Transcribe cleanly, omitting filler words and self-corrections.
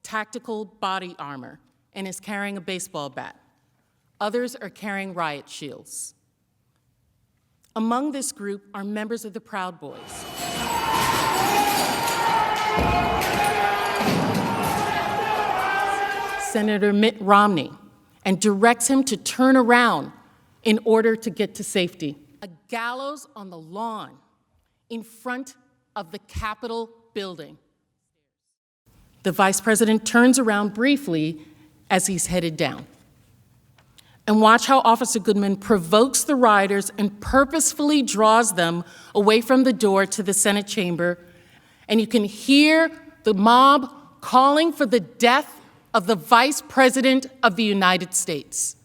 tactical body armor and is carrying a baseball bat. Others are carrying riot shields. Among this group are members of the Proud Boys. Senator Mitt Romney, and directs him to turn around in order to get to safety. A gallows on the lawn in front of the Capitol building. The Vice President turns around briefly as he's headed down. And watch how Officer Goodman provokes the rioters and purposefully draws them away from the door to the Senate chamber. And you can hear the mob calling for the death of the Vice President of the United States.